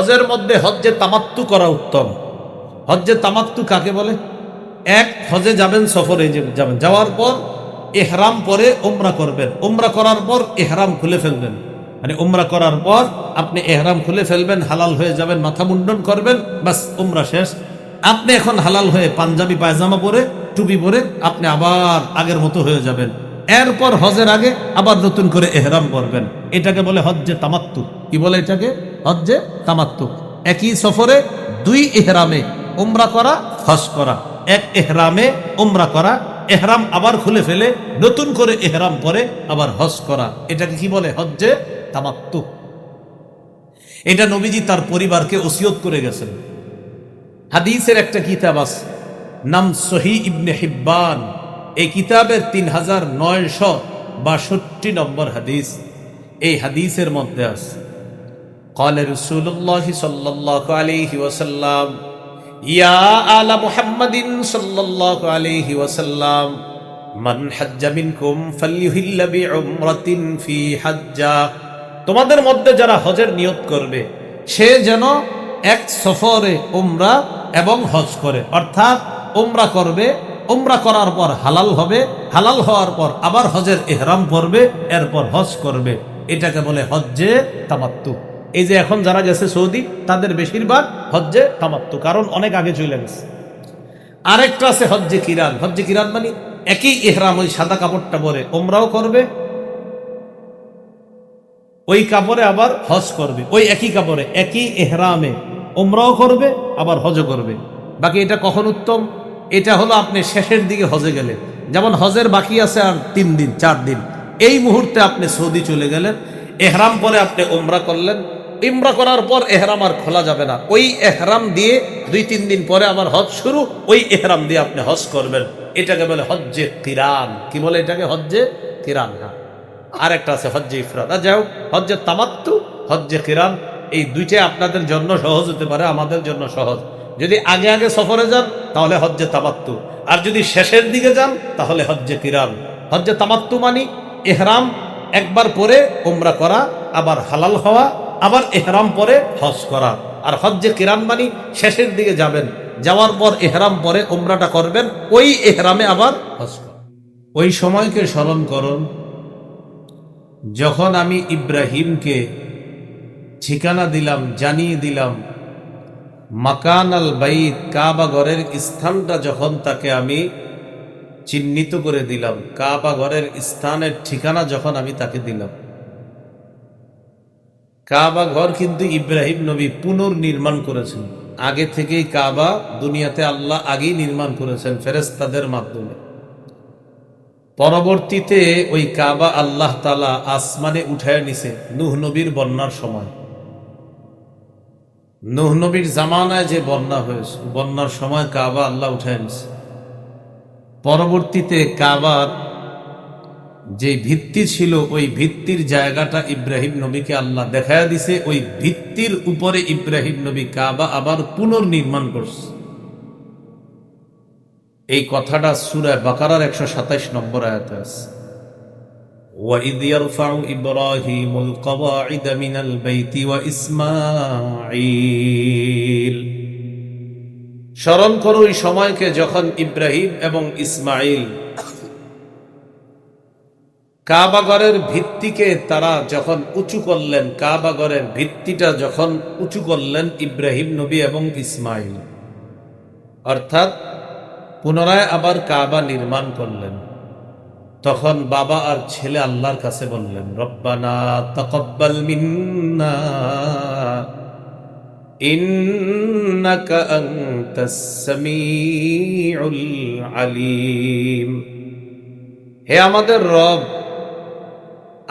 হজের মধ্যে হজ্জে তামাত্তু করা উত্তম। হজ্জে তামাত্তু কাকে বলে? এক, হজে যাবেন, সফরে যাবেন, যাওয়ার পর ইহরাম পরে উমরা করবেন, উমরা করার পর ইহরাম খুলে ফেলবেন, মানে উমরা করার পর আপনি ইহরাম খুলে ফেলবেন, হালাল হয়ে যাবেন, মাথা মুন্ডন করবেন, বাস উমরা শেষ। আপনি এখন হালাল হয়ে পাঞ্জাবি পায়জামা পরে টুপি পরে আপনি আবার আগের মতো হয়ে যাবেন। এরপর হজের আগে আবার নতুন করে ইহরাম করবেন। এটাকে বলে হজ্জে তামাত্তু। কি বলে এটাকে? হজ্জে তামাত্তু। একই সফরে দুই ইহরামে উমরা করা, হজ করা। এক ইহরামে উমরা করা, ইহরাম আবার খুলে ফেলে নতুন করে ইহরাম পরে আবার হজ করা। এটাকে কি বলে? হজ্জে তামাত্তু। এটা নবীজি তার পরিবারকে ওসিয়ত করে গেছেন। হাদিসের একটা কিতাব আছে, নাম সহিহ ইবনে হিব্বান। এই কিতাবের 3962 নম্বর হাদিস। এই হাদিসের মধ্যে আছে, قال رسول الله صلى الله عليه وسلم يا آل محمد صلى الله عليه وسلم من حج منكم فليهل بعمرة في حجة। তোমাদের মধ্যে যারা হজের নিয়ত করবে সে যেন এক সফরে উমরা এবং হজ করে, অর্থাৎ উমরা করবে, উমরা করার পর হালাল হবে, হালাল হওয়ার পর আবার হজের ইহরাম পরবে, এরপর হজ করবে। এটাকে বলে হজ্জে তামাত্তু। এই যে এখন যারা গেছে সৌদি, তাদের বেশিরভাগ হজ্জে তামাত্তু, কারণ অনেক আগে চলে গেছে। আরেকটা আছে হজ্জে কিরান। হজ্জে কিরান মানে একই ইহরাম, ওই সাদা কাপড়টা পরে উমরাও করবে, ওই কাপড়ে আবার হজ করবে, ওই একই কাপড়ে একই ইহরামে উমরাও করবে আবার হজও করবে। বাকি এটা কখন উত্তম? এটা হলো আপনি শেষের দিকে হজে গেলেন, যেমন হজের বাকি আছে আর 3 দিন 4 দিন, এই মুহূর্তে আপনি সৌদি চলে গেলেন, এহরাম পরে আপনি উমরা করলেন, উমরা করার পর এহরাম আর খোলা যাবে না, ওই এহরাম দিয়ে 2-3 দিন পরে আবার হজ শুরু, ওই এহরাম দিয়ে আপনি হজ করবেন। এটাকে বলে হজ্জে কিরান। কি বলে এটাকে? হজ্জে কিরান। হ্যাঁ, আর একটা আছে হজ্জে ইফরাদ। আর যাই হোক, হজ্জে তামাত্তু, হজ্জে কিরান, এই দুইটাই আপনাদের জন্য সহজ হতে পারে, আমাদের জন্য সহজ। যদি আগে আগে সফরে যান তাহলে হজ্জে তামাত্তু, আর যদি শেষের দিকে যান তাহলে হজ্জে কিরান। হজ্জে তামাত্তু মানে ইহরাম একবার পরে উমরা করা, আবার হালাল হওয়া, আবার ইহরাম পরে হজ করা। আর হজ্জে কিরান মানে শেষের দিকে যাবেন, যাওয়ার পর ইহরাম পরে উমরাটা করবেন, ওই ইহরামে আবার হজ করা। ওই সময়কে স্মরণ করুন যখন আমি ইব্রাহিমকে ঠিকানা দিলাম, জানিয়ে দিলাম মাকান আল বাইত, কাবা ঘরের স্থানটা যখন তাকে আমি চিহ্নিত করে দিলাম, কাবা ঘরের স্থানের ঠিকানা যখন আমি তাকে দিলাম। কাবা ঘর কিন্তু ইব্রাহিম নবী পুনর্নির্মাণ করেছেন। আগে থেকেই কাবা দুনিয়াতে আল্লাহ আগেই নির্মাণ করেছেন ফেরেশতাদের মাধ্যমে। পরবর্তীতে ওই কাবা আল্লাহ তাআলা আসমানে উঠায় নিছে নূহ নবীর বন্যার সময়। নূহ নবীর জামানায় যে বন্যা হয়েছে, বন্যার সময় কাবা আল্লাহ উঠায় নিছে। পরবর্তীতে কাবার যে ভিত্তি ছিল, ওই ভিত্তির জায়গাটা ইব্রাহিম নবীকে আল্লাহ দেখায়া দিছে। ওই ভিত্তির উপরে ইব্রাহিম নবী কাবা আবার পুনর্নির্মাণ করছে। এই কথাটা সূরা বাকারার 127 নম্বর আয়াতে আছে। وَإِذْ يَرْفَعُ إِبْرَاهِيمُ الْقَوَاعِدَ مِنَ الْبَيْتِ وَإِسْمَاعِيلُ। স্মরণ করো ওই সময়কে যখন ইব্রাহিম এবং ইসমাইল কাবাগরের ভিত্তিকে তারা যখন উঁচু করলেন, কাবাগরের ভিত্তিটা যখন উঁচু করলেন ইব্রাহিম নবী এবং ইসমাইল, অর্থাৎ পুনরায় আবার কাবা নির্মাণ করলেন, তখন বাবা আর ছেলে আল্লাহর কাছে বললেন, রব্বানা তাকাব্বাল মিন্না ইন্নাকা আনতাস সামিউল আলিম। হে আমাদের রব,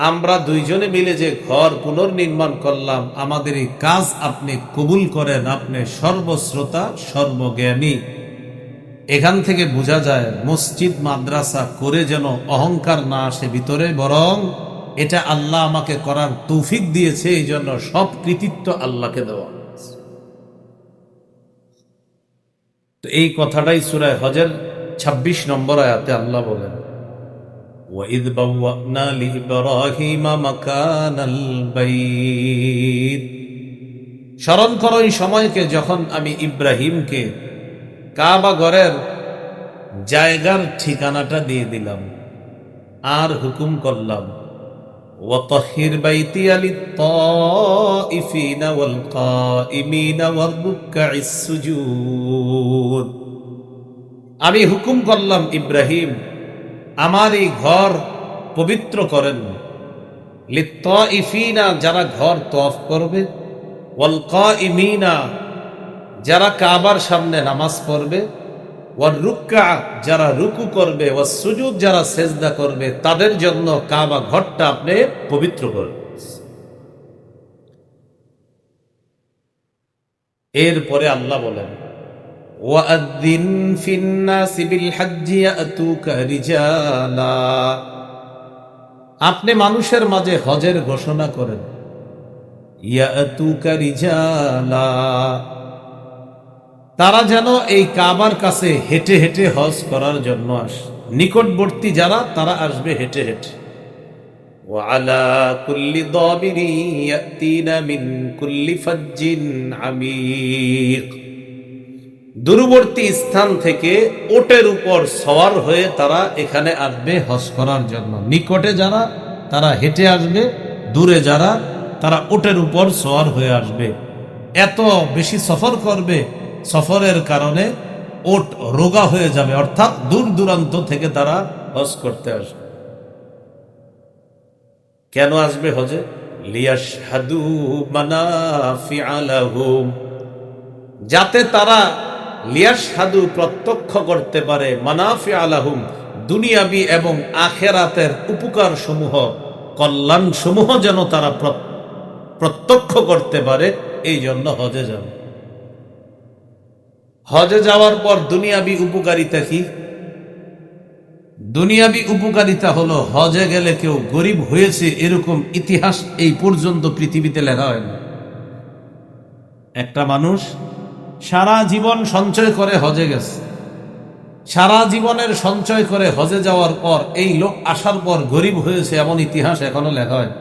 আমরা দুইজনে মিলে যে ঘর পুনর্নির্মাণ করলাম, আমাদের এই কাজ আপনি কবুল করেন, আপনি সর্বশ্রোতা সর্বজ্ঞানী। এখান থেকে বোঝা যায় মসজিদ মাদ্রাসা করে যেন অহংকার না আসে ভিতরে, বরং এটা আল্লাহ আমাকে করার তৌফিক দিয়েছে, এই জন্য সব কৃতিত্ব আল্লাহকে দেওয়া। তো এই কথাটাই সূরা হজের 26 নম্বর আয়াতে আল্লাহ বলেন, وَإِذْ بَوَّأْنَا لِإِبْرَاهِيمَ مَكَانَ الْبَيْتِ স্মরণ করো ওই সময়কে যখন আমি ইব্রাহিমকে কাবা ঘরের জায়গার ঠিকানাটা দিয়ে দিলাম আর হুকুম করলাম ওয়াতাহির বাইতিয়া লিত্তাইফিনা ওয়াল কাইমিনা ওয়ার রুকআইস সুজুদ। আমি হুকুম করলাম ইব্রাহিম আমার এই ঘর পবিত্র করেন, লিত্তাইফিনা যারা ঘর তওয়াফ করবে, ওয়াল কাইমিনা যারা কাবার সামনে নামাজ পড়বে, ওয়ার রুকআ যারা রুকু করবে, ওয়াস সুজুদ যারা সেজদা করবে, তাদের জন্য কাবা ঘরটা আপনি পবিত্র করবেন। এরপরে আল্লাহ বলেন ওয়াআযিন ফিন-নাসি বিল-হাজ্জি ইয়াতুকা রিজালা, আপনি মানুষের মাঝে হজের ঘোষণা করেন, ইয়াতুকা রিজালা, তারা যেন এই কাবার কাছে হেঁটে হেঁটে হজ করার জন্য আসে, নিকটবর্তী যারা তারা আসবে হেঁটে হেঁটে। ওয়ালা কুল্লি দাবিরি ইয়াতিনা মিন কুল্লি ফাজ্জিন আমিক, দূরবর্তী স্থান থেকে ওটের উপর সওয়ার হয়ে তারা এখানে আসবে হজ করার জন্য। নিকটে যারা তারা হেঁটে আসবে, দূরে যারা তারা ওটের উপর সওয়ার হয়ে আসবে। এত বেশি সফর করবে, সফরের কারণে ওট রোগা হয়ে যাবে, অর্থাৎ দূর দূরান্ত থেকে তারা হজ করতে আসবে। কেন আসবে হজে? লিয়াশহাদু মানাফিআ লাহুম, যাতে তারা লিয়াশহাদু প্রত্যক্ষ করতে পারে, মানাফিআ লাহুম দুনিয়াবি এবং আখিরাতের উপকার সমূহ, কল্যাণ সমূহ যেন তারা প্রত্যক্ষ করতে পারে, এই জন্য হজে যাবে। হজে যাওয়ার পর দুনিয়াবি উপকারিতা কি? দুনিয়াবি উপকারিতা হলো হজে গেলে কেউ গরিব হয়েছে এরকম ইতিহাস এই পর্যন্ত পৃথিবীতে লেখা হয়নি। একটা মানুষ সারা জীবন সঞ্চয় করে হজে গেছে, সারা জীবনের সঞ্চয় করে হজে যাওয়ার পর এই লোক আসার পর গরিব হয়েছে এমন ইতিহাস এখনো লেখা হয়।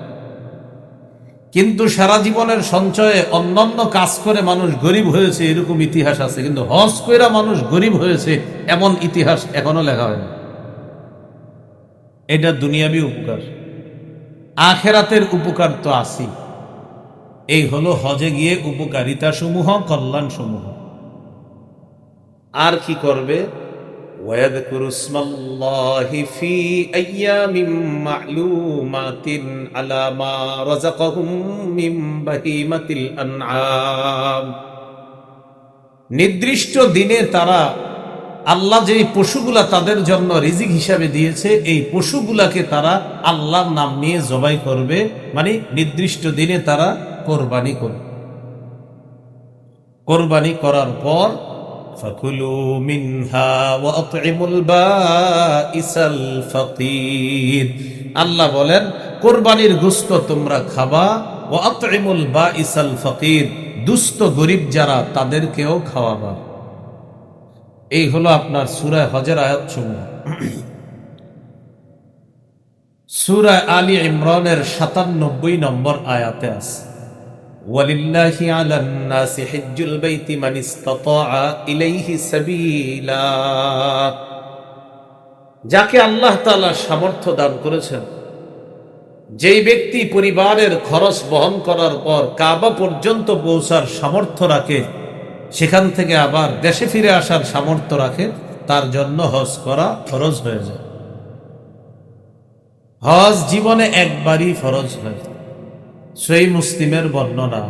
কিন্তু সারা জীবনের সঞ্চয়ে অন্যান্য কাজ করে মানুষ গরিব হয়েছে এরকম ইতিহাস আছে, কিন্তু হজ কইরা মানুষ গরিব হয়েছে এমন ইতিহাস এখনো লেখা হয় না। এটা দুনিয়াবি উপকার। আখেরাতের উপকার তো আছেই। এই হলো হজে গিয়ে উপকারিতা সমূহ, কল্যাণ সমূহ। আর কি করবে? ওয়াযকুরু ইসমাল্লাহি ফি আইয়ামিম মা'লুমাতিন আলা মা রাযাকাহুম মিন বাহিমাতিল আন'আম, নির্দিষ্ট দিনে তারা আল্লাহ যে পশুগুলা তাদের জন্য রিজিক হিসাবে দিয়েছে এই পশুগুলাকে তারা আল্লাহর নাম নিয়ে জবাই করবে, মানে নির্দিষ্ট দিনে তারা কোরবানি করবে। কোরবানি করার পর ফাকুলু মিনহা ওয়া আত'ইমুল বাইসাল ফাকির, আল্লাহ বলেন কোরবানির গোশত তোমরা খাবা, ওয়া আত'ইমুল বাইসাল ফাকির, দুস্থ গরিব যারা তাদেরকেও খাওয়াবা। এই হলো আপনার সূরা হজের আয়াতসমূহ। সূরা আলী ইমরানের ৯৭ নম্বর আয়াতে আছে ওয়ালিল্লাহি আলান নাসি হিজ্জুল বাইতি মান ইসতাতাআ ইলাইহি সাবিলা, যাকে আল্লাহ তাআলা সামর্থ্য দান করেছেন, যেই ব্যক্তি পরিবারের খরচ বহন করার পর কাবা পর্যন্ত পৌঁছার সামর্থ্য রাখে, সেখান থেকে আবার দেশে ফিরে আসার সামর্থ্য রাখে, তার জন্য হজ করা ফরজ হয়ে যায়। হজ জীবনে একবারই ফরজ হয়। সহিহ মুসলিমের বর্ণনা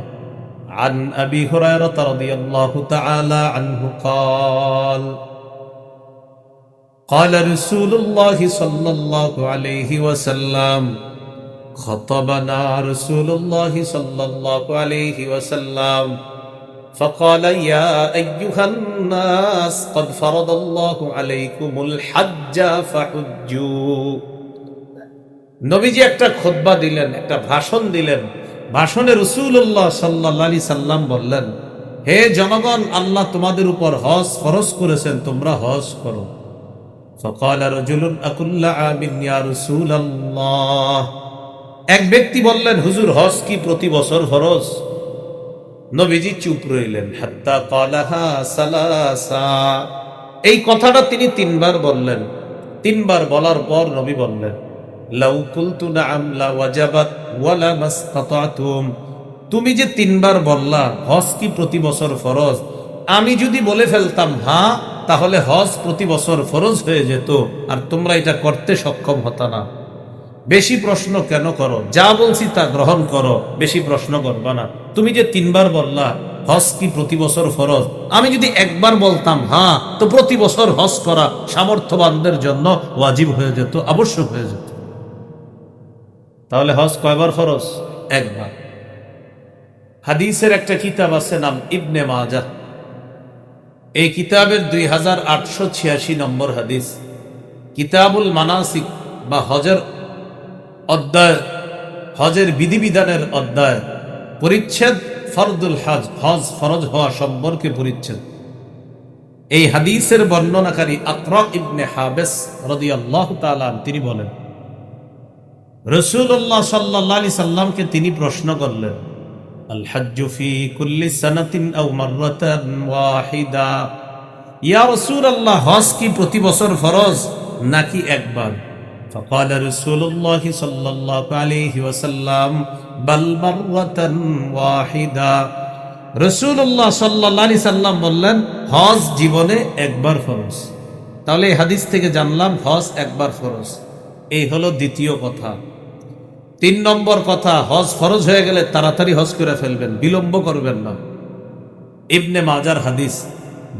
আন আবি হুরায়রা রাদিয়াল্লাহু তাআলা আনহু قال قال رسول الله صلى الله عليه وسلم خطبنا رسول الله صلى الله عليه وسلم فقال يا أيها الناس قد فرض الله عليكم الحج فحجوا, নবীজি একটা খুতবা দিলেন, একটা ভাষণ দিলেন। ভাষণে রাসূলুল্লাহ সাল্লাল্লাহু আলাইহি সাল্লাম বললেন, হে জনগণ, আল্লাহ তোমাদের উপর হজ ফরজ করেছেন, তোমরা হজ করো। ফাকাল রাজুলুন আকুল্লা আমিন ইয়া রাসূলুল্লাহ, এক ব্যক্তি বললেন, হুজুর হজ কি প্রতি বছর ফরজ? নবীজি চুপ রইলেন হাত্তা ক্বালাহা সালাসা। এই কথাটা তিনি তিনবার বললেন। তিনবার বলার পর নবী বললেন, লাউ কুলতু নাআম লা ওয়াজাবাত ওয়ালা মাসতাতাতুম। তুমি যে তিনবার বললা হজ কি প্রতি বছর ফরজ, আমি যদি বলে ফেলতাম হ্যাঁ, তাহলে হজ প্রতি বছর ফরজ হয়ে যেত, আর তোমরা এটা করতে সক্ষম হতো না। বেশি প্রশ্ন কেন করো? যা বলছি তা গ্রহণ করো, বেশি প্রশ্ন করবা না। তুমি যে তিনবার বললা হজ কি প্রতি বছর ফরজ, আমি যদি একবার বলতাম হ্যাঁ, তো প্রতি বছর হজ করা সামর্থ্যবানদের জন্য ওয়াজিব হয়ে যেত, আবশ্যক হয়ে যেত। তাহলে হজ কয়বার ফরজ? একবার। হাদিসের একটা কিতাব আছে, নাম ইবনে মাজাহ। এই কিতাবের 2886 নম্বর হাদিস, কিতাবুল মানাসিক বা হজের অধ্যায়, হজের বিধিবিধানের অধ্যায়, পরিচ্ছেদ ফরদুল হজ, হজ ফরজ হওয়া সম্পর্কে পরিচ্ছেদ। এই হাদিসের বর্ণনাকারী আকরা ইবনে হাবেস রাদিয়াল্লাহু তাআলা তিনি বলেন, রাসূলুল্লাহ সাল্লাল্লাহু আলাইহি সাল্লামকে তিনি প্রশ্ন করলেন, আল হজ্জু ফি কুল্লি সানাতিন আও মাররাতান ওয়াহিদা। ইয়া রাসূলুল্লাহ, হজ কি প্রতি বছর ফরজ নাকি একবার? فقال رسول الله صلى الله عليه وسلم بل مرة واحدة। রাসূলুল্লাহ সাল্লাল্লাহু আলাইহি সাল্লাম বললেন, হজ জীবনে একবার ফরজ। তাহলে এই হাদিস থেকে জানলাম হজ একবার ফরজ। এই হলো দ্বিতীয় কথা। 3 নম্বর কথা, হজ ফরজ হয়ে গেলে তাড়াতাড়ি হজ করে ফেলবেন, বিলম্ব করবেন না। ইবনে মাজার হাদিস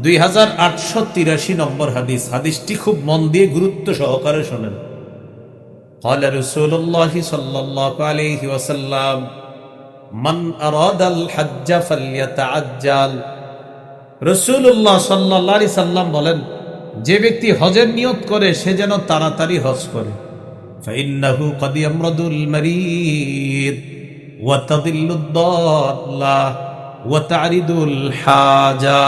2883 নম্বর হাদিস। হাদিসটি খুব মন দিয়ে গুরুত্ব সহকারে শোনেন। قال رسول الله صلى الله عليه وسلم من أراد الحج فليتعجل। রাসূলুল্লাহ সাল্লাল্লাহু আলাইহি সাল্লাম বলেন, যে ব্যক্তি হজের নিয়ত করে সে যেন তাড়াতাড়ি হজ করে। فإنه قد يمرض المريض وتضل الضالة وتعرض الحاجة।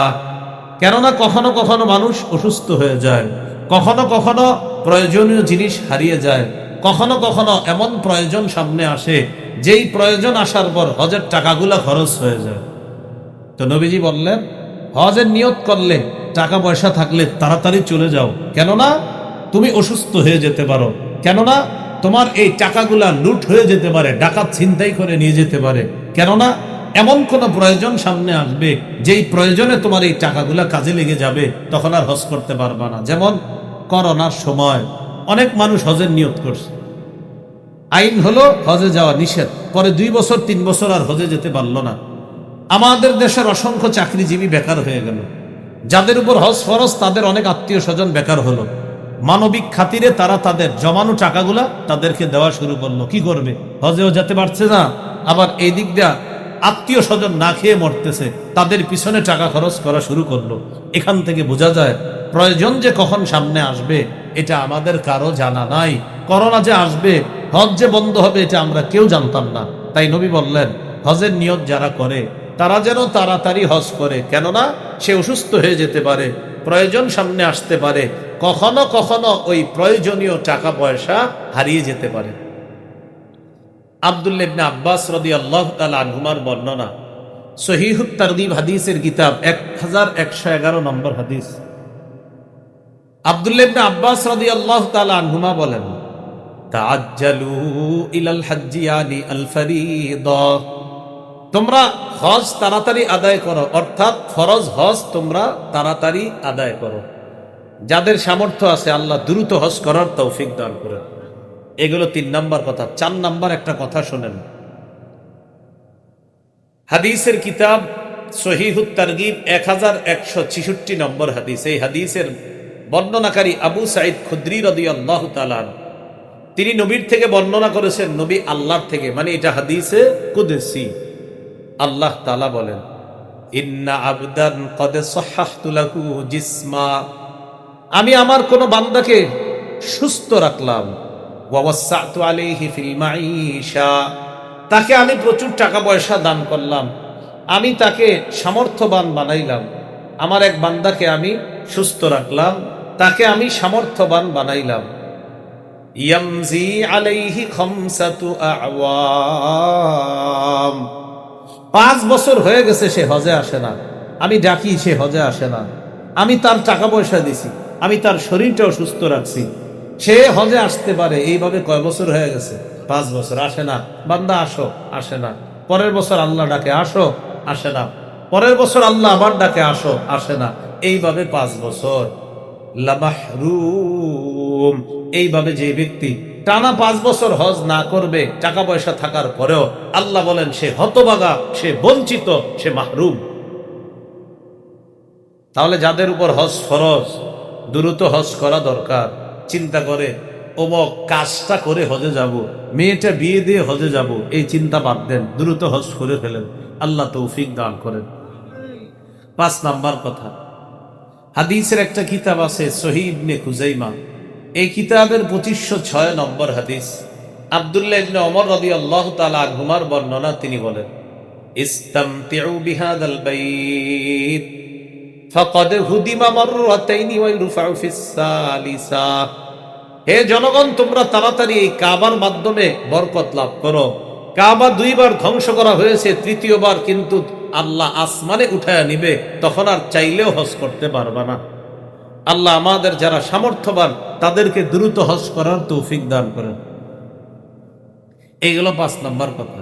কেননা কখনো কখনো মানুষ অসুস্থ হয়ে যায়, কখনো কখনো প্রয়োজনীয় জিনিস হারিয়ে যায়, কখনো কখনো এমন প্রয়োজন সামনে আসে যেই প্রয়োজন আসার পর হজের টাকাগুলা খরচ হয়ে যায়। তো নবীজি বললেন, হজের নিয়ত করলে টাকা পয়সা থাকলে তাড়াতাড়ি চলে যাও, কেননা তুমি অসুস্থ হয়ে যেতে পারো, কেননা তোমার এই টাকাগুলা লুট হয়ে যেতে পারে, ডাকাত ছিনতাই করে নিয়ে যেতে পারে, কেননা এমন কোন প্রয়োজন সামনে আসবে যেই প্রয়োজনে তোমার এই টাকাগুলা কাজে লেগে যাবে, তখন আর হজ করতে পারবা না। যেমন করোনার সময় অনেক মানুষ হজের নিয়ত করছে, আইন হলো হজে যাওয়া নিষেধ, পরে 2 বছর 3 বছর আর হজে যেতে পারলো না। আমাদের দেশের অসংখ্য চাকরিজীবী বেকার হয়ে গেল, যাদের উপর হজ ফরজ তাদের অনেক আত্মীয় স্বজন বেকার হলো। মানবিক খাতিরে তারা তাদের জমানো টাকাগুলা তাদেরকে দেওয়া শুরু করলো। কি করবে? হজেও যেতে পারছে না, আবার এই দিক দিয়া আত্মীয় স্বজন না খেয়ে মরতেছে, তাদের পিছনে টাকা খরচ করা শুরু করলো। এখান থেকে বোঝা যায় প্রয়োজন যে কখন সামনে আসবে এটা আমাদের কারো জানা নাই। করোনা যে আসবে, হজ যে বন্ধ হবে, এটা আমরা কেউ জানতাম না। তাই নবী বললেন, হজের নিয়ত যারা করে তারা যেন তাড়াতাড়ি হজ করে, কেননা সে অসুস্থ হয়ে যেতে পারে, প্রয়োজন সামনে আসতে পারে, কখনো কখনো ওই প্রয়োজনীয় টাকা পয়সা হারিয়ে যেতে পারে। আব্দুল্লাহ ইবনে আব্বাস রাদিয়াল্লাহু তাআলা আনহুমার বর্ণনা, সহিহুত তারগীব হাদিসের কিতাব 1111 নম্বর হাদিস। আব্দুল্লাহ ইবনে আব্বাস রাদিয়াল্লাহু তাআলা আনহুমা বলেন, তাআজ্জালু ইলাল হজ্জি ইয়ানি আল ফরিদা। তোমরা হজ তাড়াতাড়ি আদায় করো, অর্থাৎ ফরজ হজ তোমরা তাড়াতাড়ি আদায় করো। যাদের সামর্থ্য আছে আল্লাহ দ্রুত হজ করার তৌফিক দান করেন। এগুলো 3 নম্বর কথা। 4 নম্বর একটা কথা শোনেন। হাদিসের কিতাব সহিহুত তারগীব 1166 নম্বর হাদিস। এই হাদিসের বর্ণনাকারী আবু সাঈদ খুদরি রাদিয়াল্লাহু তাআলা, তিনি নবীর থেকে বর্ণনা করেছেন, নবী আল্লাহর থেকে, মানে এটা হাদিসে কুদসি। আল্লাহ তাআলা বলেন, ইন্না আবদান কদ সাহহাহতু লাহু জিসমা। আমি আমার কোন বান্দাকে সুস্থ রাখলাম, ওয়া ওয়াসসাতু আলাইহি ফিল মাঈশা। তাকে আমি প্রচুর টাকা পয়সা দান করলাম, আমি তাকে সামর্থ্যবান বানাইলাম। আমার এক বান্দাকে আমি সুস্থ রাখলাম, তাকে আমি সামর্থ্যবান বানাইলাম। ইয়ামজি আলাইহি খামসাতু আওয়াম। 5 বছর হয়ে গেছে সে হজে আসে না, আমি ডাকি সে হজে আসে না, আমি তার টাকা পয়সা দিছি, আমি তার শরীরটাও সুস্থ রাখছি, সে হজে আসতে পারে। এইভাবে কয় বছর হয়ে গেছে? 5 বছর আসে না। বান্দা আসো, আসে না। পরের বছর আল্লাহ ডাকে আসো, আসে না। পরের বছর আল্লাহ আবার ডাকে আসো, আসে না। এইভাবে 5 বছর। লামাহরুম, এইভাবে যে ব্যক্তি টানা 5 বছর হজ না করবে টাকা পয়সা থাকার পরেও, আল্লাহ বলেন সে হতভাগা, সে বঞ্চিত, সে মাহরুম। তাহলে যাদের উপর হজ ফরজ, দ্রুত হজ করা দরকার। চিন্তা করে অমুক কাজটা করে হজে যাব, মেয়েটা বিয়ে দিয়ে হজে যাব, এই চিন্তা বাদ দেন, দ্রুত হজ করে ফেলেন। আল্লাহ তৌফিক দান করেন। 5 নাম্বার কথা, হাদিসের একটা কিতাব আছে সহিহ ইবনে খুজাইমা, এই কিতাবের 2506 নম্বর হাদিস। আব্দুল্লাহ ইবনে ওমর রাদিয়াল্লাহু তাআলা আনহুমার বর্ণনা, তিনি বলেন, ইস্তামতিউ বিহাদাল বাইত ফাকাদ হুদিমা মাররাতাইনি ওয়া ইরফাউ ফিস সালিসা। হে জনগণ, তোমরা তাড়াতাড়ি এই কাবার মাধ্যমে বরকত লাভ করো। কাবা 2বার ধ্বংস করা হয়েছে, 3য় বার কিন্তু আল্লাহ আসমানে উঠায়া নিবে, তখন আর চাইলেও হজ করতে পারবা না। আল্লাহ আমাদের যারা সামর্থ্যবান তাদেরকে দ্রুত হজ করার তৌফিক দান করেন। এইগুলো 5 নম্বর কথা।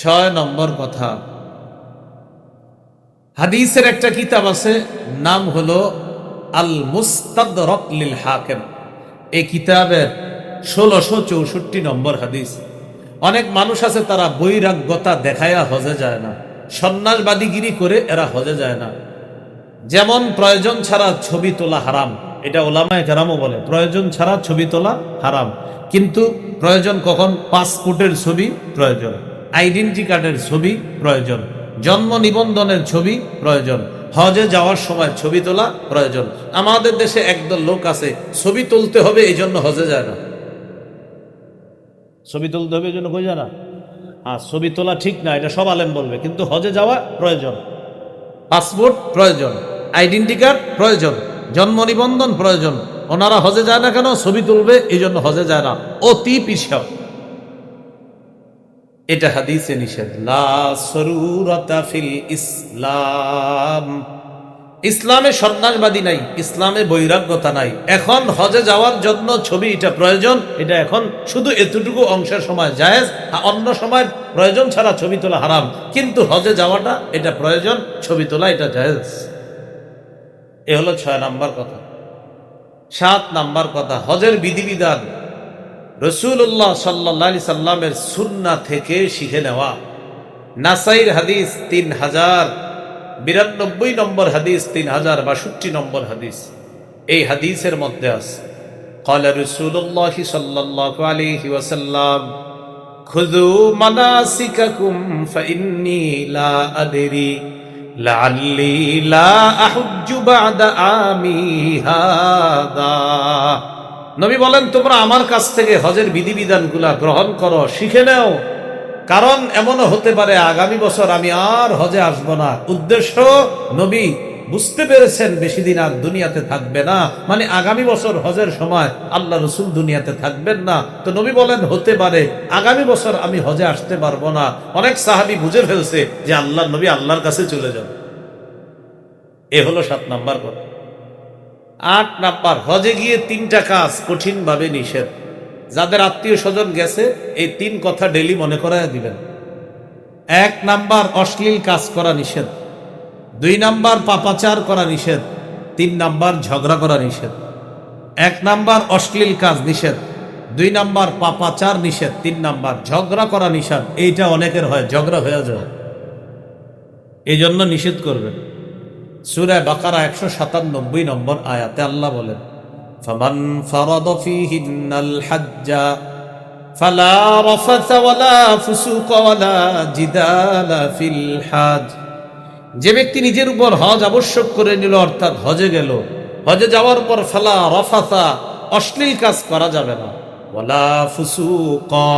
6 নম্বর কথা, হাদিসের একটা কিতাব আছে, নাম হলো আল মুস্তাদরাক লিল হাকিম। এই কিতাবের 1664 নম্বর হাদিস। অনেক মানুষ আছে তারা বৈরাগ্যতা দেখায়া হজে যায় না, সন্ন্যাসবাদীগিরি করে এরা হজে যায় না। যেমন প্রয়োজন ছাড়া ছবি তোলা হারাম, এটা ওলামায়ে কেরামও বলে প্রয়োজন ছাড়া ছবি তোলা হারাম। কিন্তু প্রয়োজন কখন? পাসপোর্টের ছবি প্রয়োজন, আইডেন্টি কার্ডের ছবি প্রয়োজন, জন্ম নিবন্ধনের ছবি প্রয়োজন, হজে যাওয়ার সময় ছবি তোলা প্রয়োজন। আমাদের দেশে একদল লোক আছে ছবি তুলতে হবে এই জন্য হজে যায় না। ছবি তুলতে হবে এই জন্য কই যায় না? ছবি তোলা ঠিক না, এটা সব আলেম বলবে, কিন্তু হজে যাওয়া প্রয়োজন, পাসপোর্ট প্রয়োজন, আইডেন্টি কার্ড প্রয়োজন, জন্ম নিবন্ধন প্রয়োজন। ওনারা হজে যায় না কেন? ছবি তুলবে এই জন্য হজে যায় না, অতি পিছাও। এটা হাদিসে নিষেধ। লা সরুরাতা ফিল ইসলাম, ইসলামে সন্ন্যাসবাদী নাই, ইসলামে বৈরাগ্যতা নাই। এখন হজে যাওয়ার জন্য ছবি এটা প্রয়োজন, এটা এখন শুধু এতটুকু অংশের সময় জায়েজ, অন্য সময় প্রয়োজন ছাড়া ছবি তোলা হারাম। কিন্তু হজে যাওয়াটা এটা প্রয়োজন, ছবি তোলা এটা জায়েজ। এ হলো 6 নাম্বার কথা। 7 নাম্বার কথা, হজের বিধিবিধান রাসূলুল্লাহ সাল্লাল্লাহু আলাইহি সাল্লামের সুন্নাহ থেকে শিখে নেওয়া। নাসাইর হাদিস 3092 নম্বর হাদিস, 3062 নম্বর হাদিস। এই হাদিসের মধ্যে আছে, قال رسول الله صلى الله عليه وسلم خذوا مناسككم فإني لا أدري لعلي لا أحج بعد عامي هذا। নবী বলেন, তোমরা আমার কাছ থেকে হজের বিধিবিধানগুলা গ্রহণ করো, শিখে নাও, কারণ এমনও হতে পারে আগামী বছর আমি আর হজে আসব না। উদ্দেশ্য, নবী বুঝতে পেরেছেন বেশি দিন আর দুনিয়াতে থাকবে না, মানে আগামী বছর হজের সময় আল্লাহ রসুল দুনিয়াতে থাকবেন না। তো নবী বলেন, হতে পারে আগামী বছর আমি হজে আসতে পারবো না। অনেক সাহাবী বুঝে ফেলছে যে আল্লাহ নবী আল্লাহর কাছে চলে যান। এ হলো 7 নাম্বার কথা। 8 নাম্বার, হজে গিয়ে 3টা কাজ কঠিনভাবে নিষেধ। যাদের আত্মীয় স্বজন গেছে এই 3 কথা ডেলি মনে করায় দিবেন। 1 নাম্বার, অশ্লীল কাজ করা নিষেধ। 2 নাম্বার, পাপাচার করা নিষেধ। 3 নাম্বার, ঝগড়া করা নিষেধ। 1 নাম্বার অশ্লীল কাজ নিষেধ, 2 নাম্বার পাপাচার নিষেধ, 3 নাম্বার ঝগড়া করা নিষেধ। এইটা অনেকের হয়, ঝগড়া হয়ে যায়, এই জন্য নিষেধ করবেন। সূরা বাকারা 197 নম্বর আয়াতে আল্লাহ বলেন, ফামান ফারাদা ফীহিন্নাল হাজ্জা ফালা রাফাসা ওয়ালা ফুসুকা ওয়ালা জিদালা ফিল হাজ। যে ব্যক্তি নিজের উপর হজ আবশ্যক করে নিল, অর্থাৎ হজে গেল, হজে যাওয়ার পর ফালা রাফাসা, অশ্লীল কাজ করা যাবে না, ওয়ালা ফুসুকা,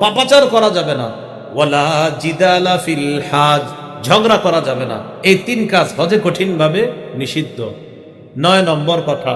পাপাচার করা যাবে না, ওয়ালা জিদালা ফিল হাজ, ঝগড়া করা যাবে না। এই 3 কাজ হজে কঠিনভাবে নিষিদ্ধ। 9 নম্বর কথা,